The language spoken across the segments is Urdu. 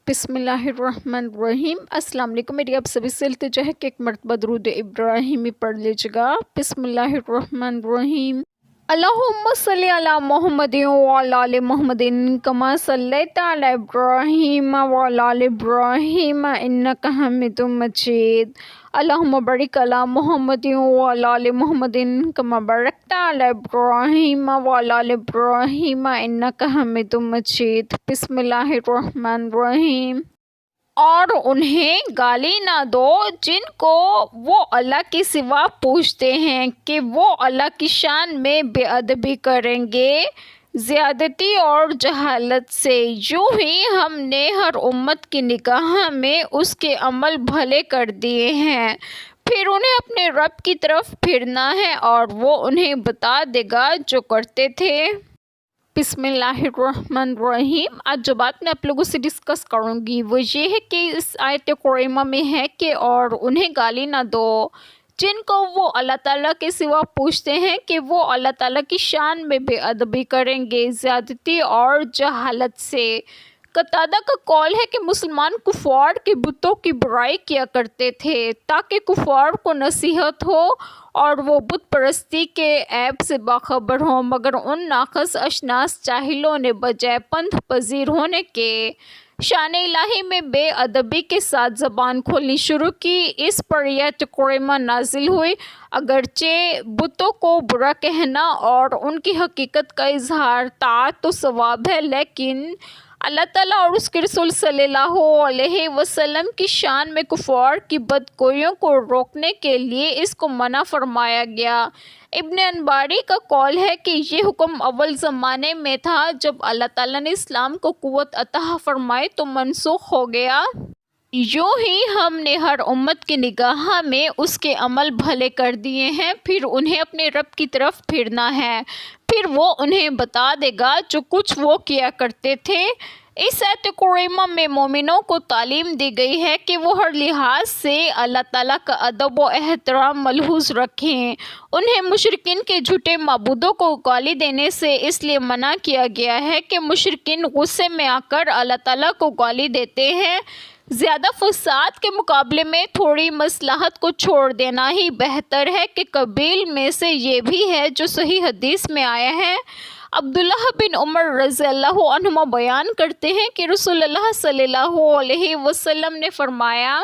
بسم اللہ الرحمن الرحیم۔ السلام علیکم، میری آپ سبھی سے التجا ہے کہ ایک مرتبہ درود ابراہیمی پڑھ لیجیے گا۔ بسم اللہ الرحمن الرحیم۔ اللہم صلی علی محمد وعلی آل محمد کما صلیت علی ابراہیم وعلی آل ابراہیم انک حمید مجید۔ اللہم بارک علی محمد وعلی آل محمد کما بارکت علی ابراہیم وعلی آل ابراہیم انک حمید مجید۔ بسم اللہ الرحمن الرحیم۔ اور انہیں گالی نہ دو جن کو وہ اللہ کے سوا پوچھتے ہیں کہ وہ اللہ کی شان میں بے ادبی کریں گے زیادتی اور جہالت سے۔ یوں ہی ہم نے ہر امت کی نگاہ میں اس کے عمل بھلے کر دیے ہیں، پھر انہیں اپنے رب کی طرف پھرنا ہے اور وہ انہیں بتا دے گا جو کرتے تھے۔ بسم اللہ الرحمن الرحیم۔ آج جو بات میں آپ لوگوں سے ڈسکس کروں گی وہ یہ ہے کہ اس آیت کریمہ میں ہے کہ اور انہیں گالی نہ دو جن کو وہ اللہ تعالیٰ کے سوا پوچھتے ہیں کہ وہ اللہ تعالیٰ کی شان میں بے ادبی کریں گے زیادتی اور جہالت سے۔ قتادہ کا قول ہے کہ مسلمان کفار کے بتوں کی برائی کیا کرتے تھے تاکہ کفار کو نصیحت ہو اور وہ بت پرستی کے عیب سے باخبر ہوں، مگر ان ناقص اشناس جاہلوں نے بجائے پنت پذیر ہونے کے شان الہی میں بے ادبی کے ساتھ زبان کھولنی شروع کی۔ اس پر یہ کریمہ نازل ہوئی، اگرچہ بتوں کو برا کہنا اور ان کی حقیقت کا اظہار طاعت و ثواب ہے، لیکن اللہ تعالیٰ اور اس کے رسول صلی اللہ علیہ وسلم کی شان میں کفار کی بدگوئیوں کو روکنے کے لیے اس کو منع فرمایا گیا۔ ابن انباری کا قول ہے کہ یہ حکم اول زمانے میں تھا، جب اللہ تعالیٰ نے اسلام کو قوت عطا فرمائی تو منسوخ ہو گیا۔ یوں ہی ہم نے ہر امت کی نگاہ میں اس کے عمل بھلے کر دیے ہیں، پھر انہیں اپنے رب کی طرف پھرنا ہے، پھر وہ انہیں بتا دے گا جو کچھ وہ کیا کرتے تھے۔ اس آیت کریمہ میں مومنوں کو تعلیم دی گئی ہے کہ وہ ہر لحاظ سے اللہ تعالیٰ کا ادب و احترام ملحوظ رکھیں۔ انہیں مشرکین کے جھوٹے معبودوں کو گالی دینے سے اس لیے منع کیا گیا ہے کہ مشرکین غصے میں آ کر اللہ تعالیٰ کو گالی دیتے ہیں۔ زیادہ فساد کے مقابلے میں تھوڑی مصلحت کو چھوڑ دینا ہی بہتر ہے کہ قبیل میں سے یہ بھی ہے جو صحیح حدیث میں آیا ہے۔ عبداللہ بن عمر رضی اللہ عنہما بیان کرتے ہیں کہ رسول اللہ صلی اللہ علیہ وسلم نے فرمایا،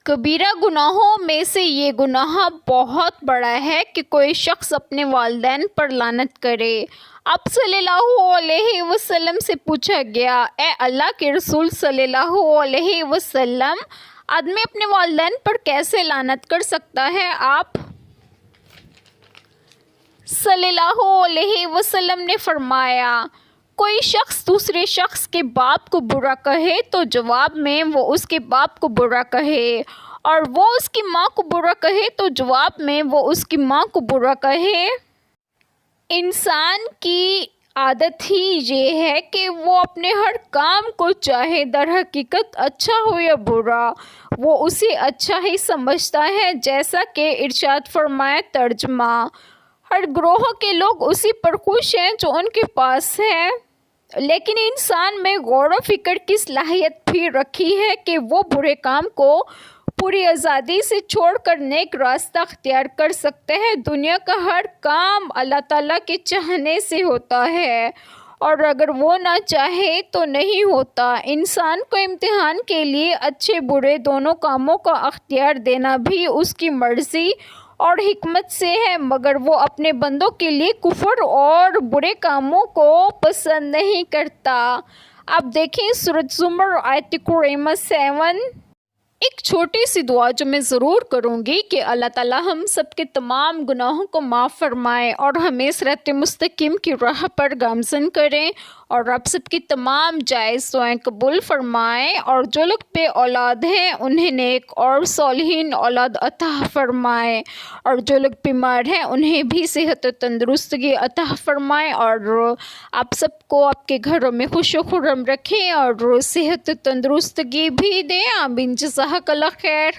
کبیرہ گناہوں میں سے یہ گناہ بہت بڑا ہے کہ کوئی شخص اپنے والدین پر لعنت کرے۔ آپ صلی اللہ علیہ وسلم سے پوچھا گیا، اے اللہ کے رسول صلی اللہ علیہ وسلم، آدمی اپنے والدین پر کیسے لعنت کر سکتا ہے؟ آپ صلی اللہ علیہ وسلم نے فرمایا، کوئی شخص دوسرے شخص کے باپ کو برا کہے تو جواب میں وہ اس کے باپ کو برا کہے، اور وہ اس کی ماں کو برا کہے تو جواب میں وہ اس کی ماں کو برا کہے۔ انسان کی عادت ہی یہ ہے کہ وہ اپنے ہر کام کو چاہے در حقیقت اچھا ہو یا برا، وہ اسے اچھا ہی سمجھتا ہے، جیسا کہ ارشاد فرمایا ترجمہ، ہر گروہ کے لوگ اسی پر خوش ہیں جو ان کے پاس ہے، لیکن انسان میں غور و فکر کی صلاحیت بھی رکھی ہے کہ وہ برے کام کو پوری آزادی سے چھوڑ کر نیک راستہ اختیار کر سکتے ہیں۔ دنیا کا ہر کام اللہ تعالیٰ کے چاہنے سے ہوتا ہے، اور اگر وہ نہ چاہے تو نہیں ہوتا۔ انسان کو امتحان کے لیے اچھے برے دونوں کاموں کا اختیار دینا بھی اس کی مرضی اور حکمت سے ہے، مگر وہ اپنے بندوں کے لیے کفر اور برے کاموں کو پسند نہیں کرتا۔ آپ دیکھیں سورۃ زمر آیت کریمہ 7۔ ایک چھوٹی سی دعا جو میں ضرور کروں گی کہ اللہ تعالیٰ ہم سب کے تمام گناہوں کو معاف فرمائے اور ہمیں صراط مستقیم کی راہ پر گامزن کریں، اور آپ سب کی تمام جائز دعائیں قبول فرمائیں، اور جو لوگ بے اولاد ہیں انہیں نیک اور صالحین اولاد عطا فرمائے، اور جو لوگ بیمار ہیں انہیں بھی صحت و تندرستگی عطا فرمائے، اور آپ سب کو آپ کے گھروں میں خوش و خرم رکھیں اور صحت و تندرستگی بھی دیں۔ آمین۔ جزاک اللہ خیر۔